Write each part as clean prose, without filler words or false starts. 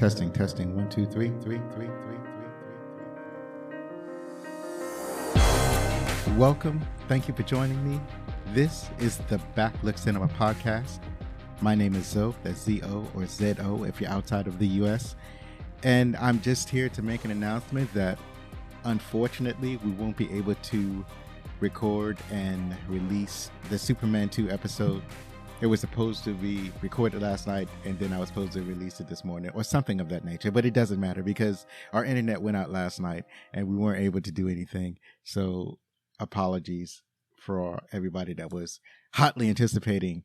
Testing. 1, 2, 3, 3, 3, 3, 3. Welcome. Thank you for joining me. This is the Backlook Cinema Podcast. My name is Zo, that's Z-O or Z-O if you're outside of the U.S. And I'm just here to make an announcement that unfortunately we won't be able to record and release the Superman 2 episode. It was supposed to be recorded last night, and then I was supposed to release it this morning or something of that nature. But it doesn't matter because our internet went out last night and we weren't able to do anything. So apologies for everybody that was hotly anticipating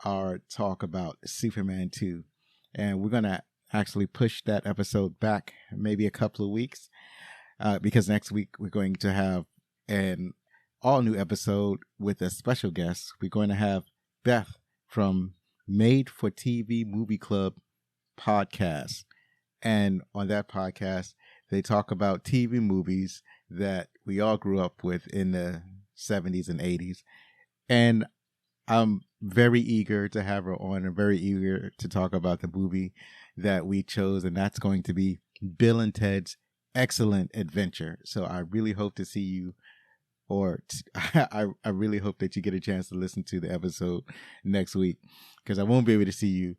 our talk about Superman 2. And we're going to actually push that episode back maybe a couple of weeks because next week we're going to have an all new episode with a special guest. We're going to have Beth from Made for TV Movie Club podcast. And on that podcast, they talk about TV movies that we all grew up with in the 70s and 80s. And I'm very eager to have her on and very eager to talk about the movie that we chose. And that's going to be Bill and Ted's Excellent Adventure. So I really hope to see you. I really hope that you get a chance to listen to the episode next week because I won't be able to see you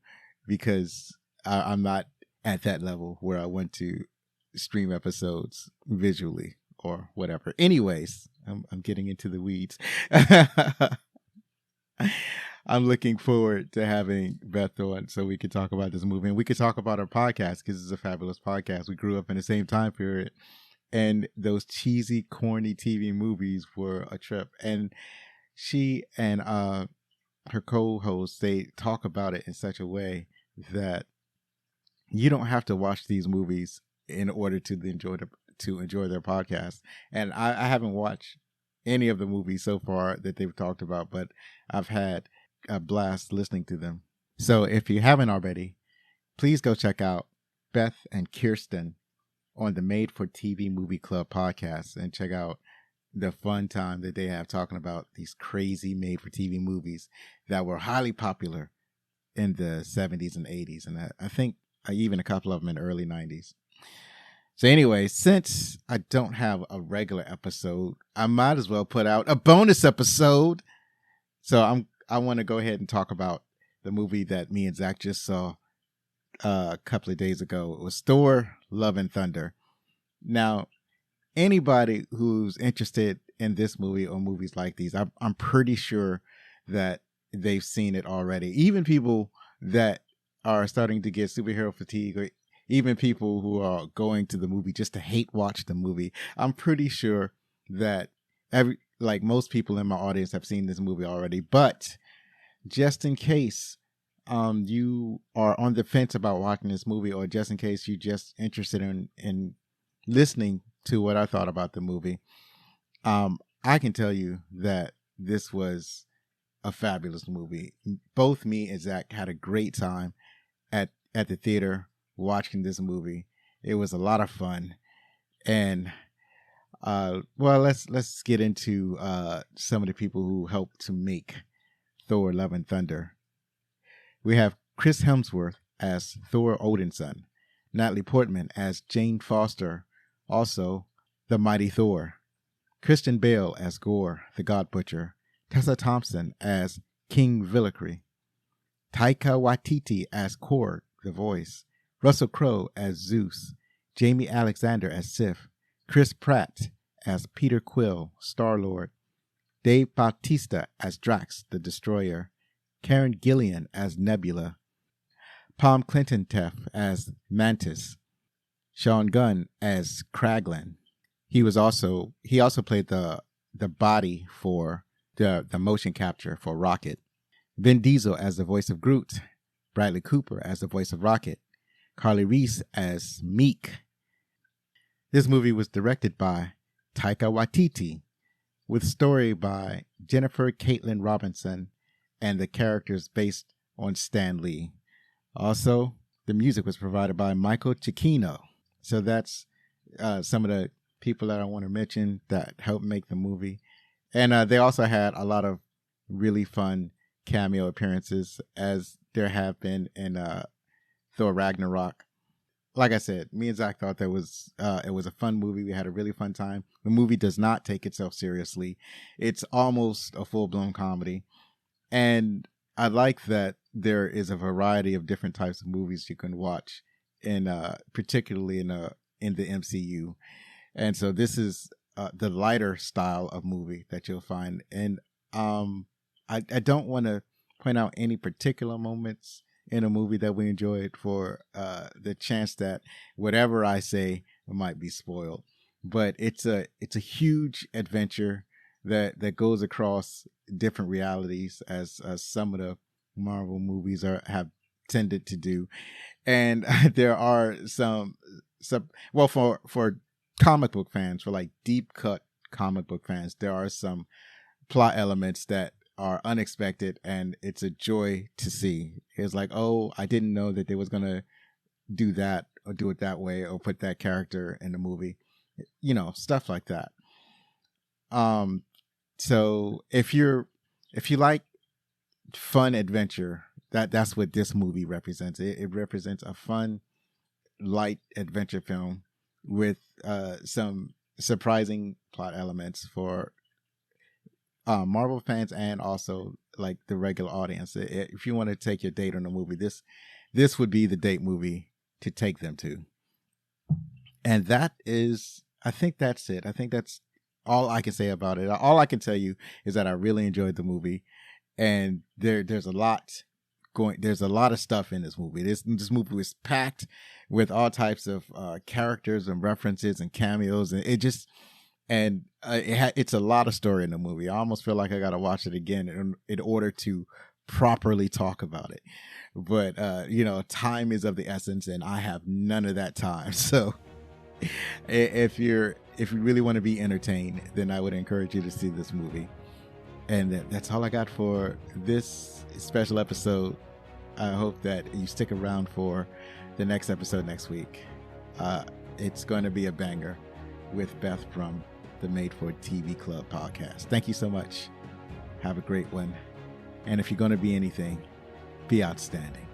because I'm not at that level where I want to stream episodes visually or whatever. Anyways, I'm getting into the weeds. I'm looking forward to having Beth on so we can talk about this movie and we could talk about our podcast because it's a fabulous podcast. We grew up in the same time period. And those cheesy, corny TV movies were a trip. And she and her co-host, they talk about it in such a way that you don't have to watch these movies in order to enjoy their podcast. And I haven't watched any of the movies so far that they've talked about, but I've had a blast listening to them. So if you haven't already, please go check out Beth and Kirsten on the Made for TV Movie Club podcast and check out the fun time that they have talking about these crazy made for TV movies that were highly popular in the 70s and 80s. And I think even a couple of them in the early 90s. So anyway, since I don't have a regular episode, I might as well put out a bonus episode. So I want to go ahead and talk about the movie that me and Zach just saw a couple of days ago. It was Thor, Love and Thunder. Now, anybody who's interested in this movie or movies like these, I'm pretty sure that they've seen it already. Even people that are starting to get superhero fatigue, or even people who are going to the movie just to hate watch the movie, I'm pretty sure that most people in my audience have seen this movie already. But just in case you are on the fence about watching this movie, or just in case you're just interested in listening to what I thought about the movie, I can tell you that this was a fabulous movie. Both me and Zach had a great time at the theater watching this movie. It was a lot of fun. And let's get into some of the people who helped to make Thor: Love and Thunder. We have Chris Hemsworth as Thor Odinson, Natalie Portman as Jane Foster, also the Mighty Thor, Christian Bale as Gore, the God Butcher, Tessa Thompson as King Villacry, Taika Waititi as Korg, the Voice, Russell Crowe as Zeus, Jamie Alexander as Sif, Chris Pratt as Peter Quill, Star-Lord, Dave Bautista as Drax, the Destroyer, Karen Gillan as Nebula, Palm Clinton-Teff as Mantis, Sean Gunn as Kraglin. He also played the body for the motion capture for Rocket. Vin Diesel as the voice of Groot, Bradley Cooper as the voice of Rocket, Carly Reese as Meek. This movie was directed by Taika Waititi, with story by Jennifer Caitlin Robinson and the characters based on Stan Lee. Also, the music was provided by Michael Giacchino. So that's some of the people that I want to mention that helped make the movie. And they also had a lot of really fun cameo appearances, as there have been in Thor Ragnarok. like I said, me and Zach thought that was it was a fun movie. We had a really fun time. The movie does not take itself seriously. It's almost a full blown comedy, and I like that there is a variety of different types of movies you can watch, in particularly in the MCU. And so this is the lighter style of movie that you'll find. And I don't want to point out any particular moments in a movie that we enjoyed for the chance that whatever I say might be spoiled. But it's a huge adventure that goes across different realities, as some of the Marvel movies have tended to do. And there are some well, for comic book fans, for like deep cut comic book fans, there are some plot elements that are unexpected, and it's a joy to see. It's like, oh, I didn't know that they was gonna do that or do it that way or put that character in the movie, stuff like that. So if you like fun adventure, that's what this movie represents. It represents a fun, light adventure film with some surprising plot elements for Marvel fans and also like the regular audience. If you want to take your date on a movie, this would be the date movie to take them to. And I think that's it. I think that's all I can say about it. All I can tell you is that I really enjoyed the movie, and there's a lot of stuff in this movie. This movie was packed with all types of characters and references and cameos, and it's a lot of story in the movie. I almost feel like I got to watch it again in order to properly talk about it. But time is of the essence, and I have none of that time. So if you really want to be entertained, then I would encourage you to see this movie. And that's all I got for this special episode. I hope that you stick around for the next episode next week. It's going to be a banger with Beth from the Made for TV Club podcast. Thank you so much. Have a great one. And if you're going to be anything, be outstanding.